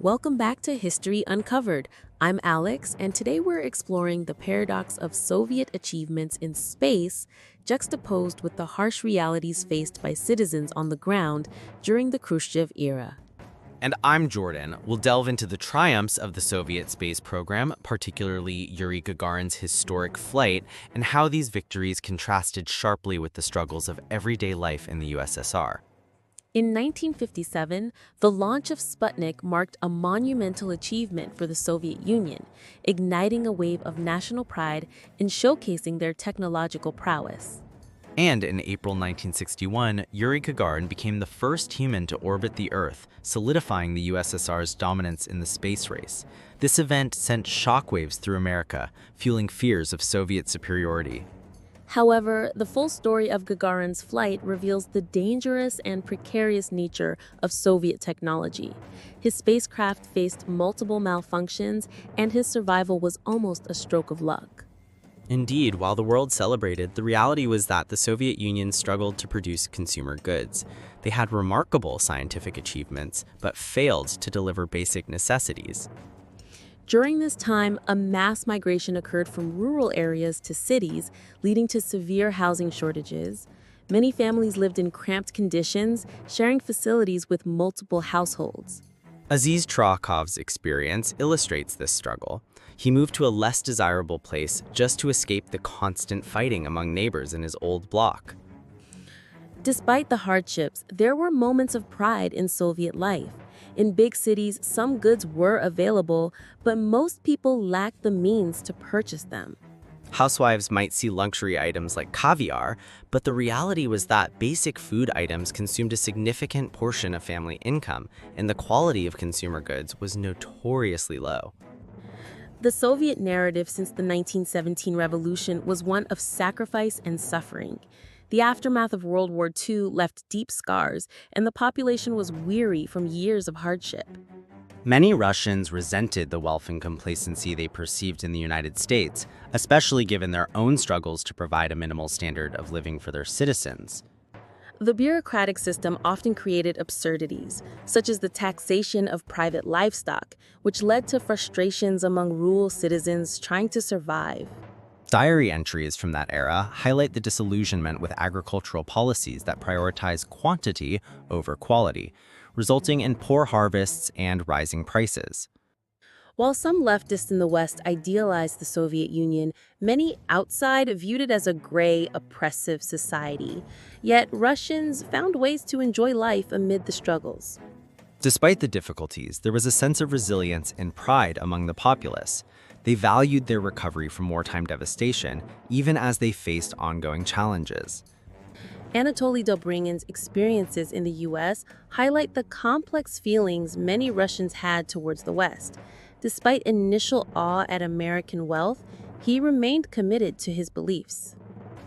Welcome back to History Uncovered. I'm Alex, and today we're exploring the paradox of Soviet achievements in space juxtaposed with the harsh realities faced by citizens on the ground during the Khrushchev era. And I'm Jordan. We'll delve into the triumphs of the Soviet space program, particularly Yuri Gagarin's historic flight, and how these victories contrasted sharply with the struggles of everyday life in the USSR. In 1957, the launch of Sputnik marked a monumental achievement for the Soviet Union, igniting a wave of national pride and showcasing their technological prowess. And in April 1961, Yuri Gagarin became the first human to orbit the Earth, solidifying the USSR's dominance in the space race. This event sent shockwaves through America, fueling fears of Soviet superiority. However, the full story of Gagarin's flight reveals the dangerous and precarious nature of Soviet technology. His spacecraft faced multiple malfunctions, and his survival was almost a stroke of luck. Indeed, while the world celebrated, the reality was that the Soviet Union struggled to produce consumer goods. They had remarkable scientific achievements, but failed to deliver basic necessities. During this time, a mass migration occurred from rural areas to cities, leading to severe housing shortages. Many families lived in cramped conditions, sharing facilities with multiple households. Aziz Trakhov's experience illustrates this struggle. He moved to a less desirable place just to escape the constant fighting among neighbors in his old block. Despite the hardships, there were moments of pride in Soviet life. In big cities, some goods were available, but most people lacked the means to purchase them. Housewives might see luxury items like caviar, but the reality was that basic food items consumed a significant portion of family income, and the quality of consumer goods was notoriously low. The Soviet narrative since the 1917 revolution was one of sacrifice and suffering. The aftermath of World War II left deep scars, and the population was weary from years of hardship. Many Russians resented the wealth and complacency they perceived in the United States, especially given their own struggles to provide a minimal standard of living for their citizens. The bureaucratic system often created absurdities, such as the taxation of private livestock, which led to frustrations among rural citizens trying to survive. Diary entries from that era highlight the disillusionment with agricultural policies that prioritize quantity over quality, resulting in poor harvests and rising prices. While some leftists in the West idealized the Soviet Union, many outside viewed it as a gray, oppressive society. Yet Russians found ways to enjoy life amid the struggles. Despite the difficulties, there was a sense of resilience and pride among the populace. They valued their recovery from wartime devastation, even as they faced ongoing challenges. Anatoly Dobrynin's experiences in the U.S. highlight the complex feelings many Russians had towards the West. Despite initial awe at American wealth, he remained committed to his beliefs.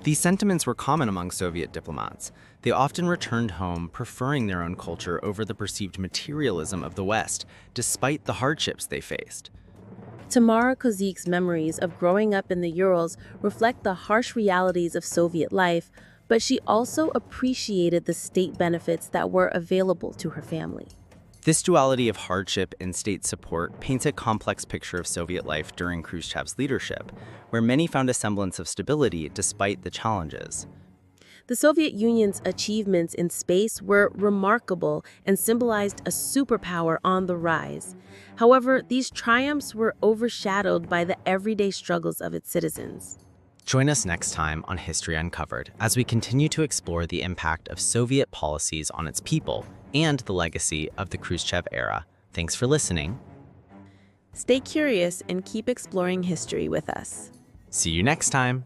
These sentiments were common among Soviet diplomats. They often returned home, preferring their own culture over the perceived materialism of the West, despite the hardships they faced. Tamara Kozik's memories of growing up in the Urals reflect the harsh realities of Soviet life, but she also appreciated the state benefits that were available to her family. This duality of hardship and state support paints a complex picture of Soviet life during Khrushchev's leadership, where many found a semblance of stability despite the challenges. The Soviet Union's achievements in space were remarkable and symbolized a superpower on the rise. However, these triumphs were overshadowed by the everyday struggles of its citizens. Join us next time on History Uncovered as we continue to explore the impact of Soviet policies on its people and the legacy of the Khrushchev era. Thanks for listening. Stay curious and keep exploring history with us. See you next time.